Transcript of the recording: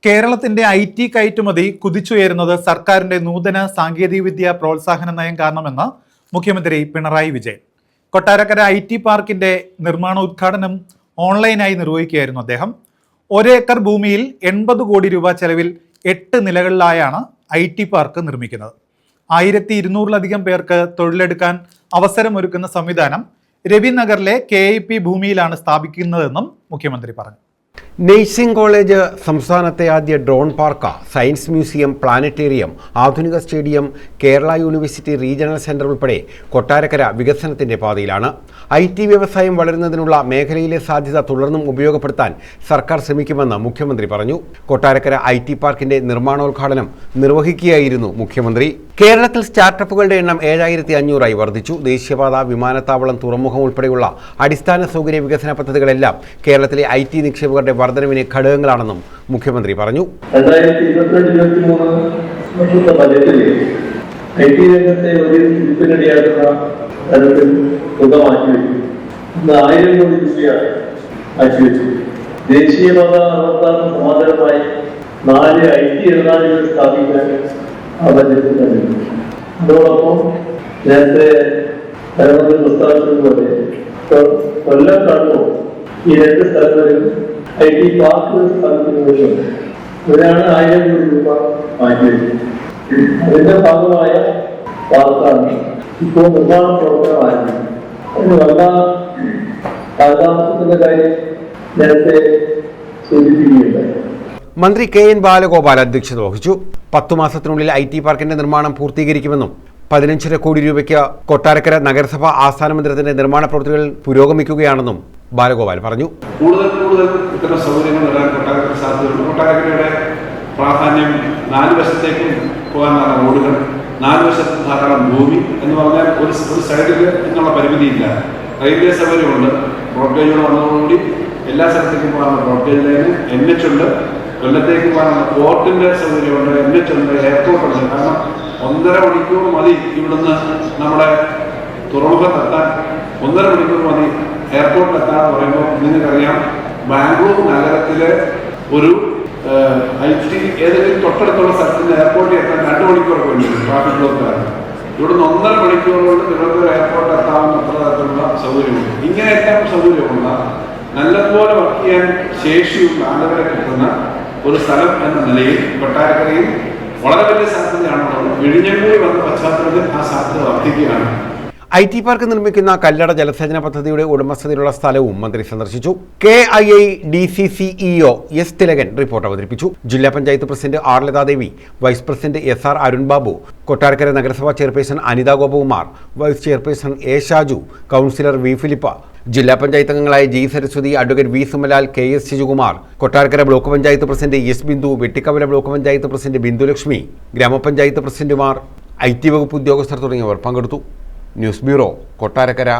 കേരളത്തിന്റെ IT കയറ്റുമതി കുതിച്ചുയരുന്നത് സർക്കാരിന്റെ നൂതന സാങ്കേതികവിദ്യ പ്രോത്സാഹന നയം കാരണമെന്ന് മുഖ്യമന്ത്രി പിണറായി വിജയൻ. കൊട്ടാരക്കര IT പാർക്കിന്റെ നിർമ്മാണോദ്ഘാടനം ഓൺലൈനായി നിർവഹിക്കുകയായിരുന്നു അദ്ദേഹം. 1 ഏക്കർ ഭൂമിയിൽ 80 കോടി രൂപ ചെലവിൽ 8 നിലകളിലായാണ് IT പാർക്ക് നിർമ്മിക്കുന്നത്. 1200-ലധികം പേർക്ക് തൊഴിലെടുക്കാൻ അവസരമൊരുക്കുന്ന സംവിധാനം രവിനഗറിലെ KIP ഭൂമിയിലാണ് സ്ഥാപിക്കുന്നതെന്നും മുഖ്യമന്ത്രി പറഞ്ഞു. നഴ്സിംഗ് കോളേജ്, സംസ്ഥാനത്തെ ആദ്യ drone park, science museum, planetarium, ആധുനിക stadium, Kerala university regional centre ഉൾപ്പെടെ കൊട്ടാരക്കര വികസനത്തിന്റെ പാതയിലാണ്. IT വ്യവസായം വളരുന്നതിനുള്ള മേഖലയിലെ സാധ്യത തുടർന്നും ഉപയോഗപ്പെടുത്താൻ സർക്കാർ ശ്രമിക്കുമെന്ന് മുഖ്യമന്ത്രി പറഞ്ഞു. കൊട്ടാരക്കര IT പാർക്കിന്റെ നിർമ്മാണോദ്ഘാടനം നിർവഹിക്കുകയായിരുന്നു മുഖ്യമന്ത്രി. കേരളത്തിൽ സ്റ്റാർട്ടപ്പുകളുടെ എണ്ണം 7500 വർദ്ധിച്ചു. ദേശീയപാത, വിമാനത്താവളം, തുറമുഖം ഉൾപ്പെടെയുള്ള അടിസ്ഥാന സൗകര്യ വികസന പദ്ധതികളെല്ലാം കേരളത്തിലെ IT നിക്ഷേപകരുടെ വർധനവിന് ഘടകങ്ങളാണെന്നും മുഖ്യമന്ത്രി പറഞ്ഞു. 2022-23 ബജറ്റിൽ IT രംഗത്തെ ഒരു ഉൽപ്പന്നടിയാകുന്ന തരത്തിൽ തുക മാറ്റിവെച്ചു. 1000 കോടി രൂപയാണ് മാറ്റിവെച്ചു. ദേശീയപാത നടത്താൻ സമാന്തരമായി 4 IT ഇടനാഴികൾ സ്ഥാപിക്കാൻ ആ ബജറ്റിൽ നൽകി. അതോടൊപ്പം നേരത്തെ ധനമന്ത്രി പ്രസ്താവിച്ചതുപോലെ കൊല്ലം കണ്ണൂർ ഈ 2 സ്ഥലങ്ങളിലും IT പാർക്കുകൾ സ്ഥാപിക്കുന്നതിനുണ്ട്. ഇവരാണ് 1000 കോടി രൂപ മാറ്റിവെച്ചത്. അതിന്റെ ഭാഗമായ പാർക്കാണ് ഇപ്പോൾ നിർമ്മാണ പ്രവർത്തനം ആരംഭിക്കുന്നത്. അതിന് വല്ല കാലതാമസത്തിന്റെ കാര്യം നേരത്തെ സൂചിപ്പിക്കുകയുണ്ടായി. മന്ത്രി KN ബാലഗോപാൽ അധ്യക്ഷത വഹിച്ചു. 10 മാസത്തിനുള്ളിൽ IT പാർക്കിന്റെ നിർമ്മാണം പൂർത്തീകരിക്കുമെന്നും 15.5 കോടി രൂപയ്ക്ക് കൊട്ടാരക്കര നഗരസഭ ആസ്ഥാന മന്ദിരത്തിന്റെ നിർമ്മാണ പ്രവൃത്തികൾ പുരോഗമിക്കുകയാണെന്നും ബാലഗോപാൽ പറഞ്ഞു. കൂടുതൽ ഇത്തരം സൗകര്യങ്ങൾ നേടാൻ കൊട്ടാരക്കര സാധ്യതയുണ്ട്. കൊട്ടാരക്കരയുടെ പ്രാധാന്യം 4 വശത്തേക്കും പോകാനുള്ള റോഡുകൾ, 4 വശത്ത് ധാരാളം ഭൂമി എന്ന് പറഞ്ഞാൽ ഒരു സൈഡിൽ എന്നുള്ള പരിമിതിയില്ല. റെയിൽവേ സൗകര്യമുണ്ട്. ബ്രോഡ്ഗേജുകൾ വന്നതോടുകൂടി എല്ലാ സ്ഥലത്തേക്കും പോകാനുള്ള ബ്രോഡ്ഗേജ് ലൈന്, NH ഉണ്ട്. കൊല്ലത്തേക്ക് പോകാനുള്ള പോർട്ടിന്റെ സൗകര്യമുണ്ട്, NH ഉണ്ട്, എയർപോർട്ടുണ്ട്. കാരണം 1.5 മണിക്കൂർ മതി ഇവിടുന്ന് നമ്മുടെ തുറമുഖത്തെത്താൻ. 1.5 മണിക്കൂർ മതി എയർപോർട്ടിലെത്താന്ന് പറയുമ്പോൾ നിങ്ങൾക്കറിയാം, ബാംഗ്ലൂർ നഗരത്തിലെ ഒരു IT ഏതെങ്കിലും തൊട്ടടുത്തുള്ള സ്ഥലത്തിന് എയർപോർട്ടിൽ എത്താൻ 2 മണിക്കൂർ വേണ്ടി ട്രാഫിക് ബ്ലോക്കാണ്. ഇവിടുന്ന് 1.5 മണിക്കൂർ കൊണ്ട് തിരുവനന്തപുരം എയർപോർട്ടിൽ എത്താവുന്ന അത്ര തരത്തിലുള്ള സൗകര്യമുണ്ട്. ഇങ്ങനെയെല്ലാം സൗകര്യമുള്ള, നല്ലപോലെ വർക്ക് ചെയ്യാൻ ശേഷിയുള്ള ആളുകളെ കിട്ടുന്ന ഒരു സ്ഥലം എന്ന നിലയിൽ കൊട്ടാരക്കരയിൽ വളരെ വലിയ സാധ്യതയാണുള്ളത്. വിഴിഞ്ഞംകൂടി വന്ന പശ്ചാത്തലത്തിൽ ആ സാധ്യത വർദ്ധിക്കുകയാണ്. IT പാർക്ക് നിർമ്മിക്കുന്ന കല്ലട ജലസേചന പദ്ധതിയുടെ ഉടമസ്ഥതയിലുള്ള സ്ഥലവും മന്ത്രി സന്ദർശിച്ചു. KIIDCC EO S Thilakan report അവതരിപ്പിച്ചു. ജില്ലാ panchayat president R Lathadevi, vice president SR Arun Babu, Kottarakkara നഗരസഭാ chairperson Anitha Gopakumar, vice chairperson A Shaju, councillor V Philippa, ജില്ലാ പഞ്ചായത്ത് അംഗങ്ങളായ G Saraswathi, advocate V Sumalal, KS Shijukumar, Kottarakkara block panchayat president S Bindu, Vettikkavala block panchayat president Bindulakshmi, ഗ്രാമപഞ്ചായത്ത് പ്രസിഡന്റുമാർ, IT വകുപ്പ് ഉദ്യോഗസ്ഥർ തുടങ്ങിയവർ പങ്കെടുത്തു. News bureau, Kottarakkara.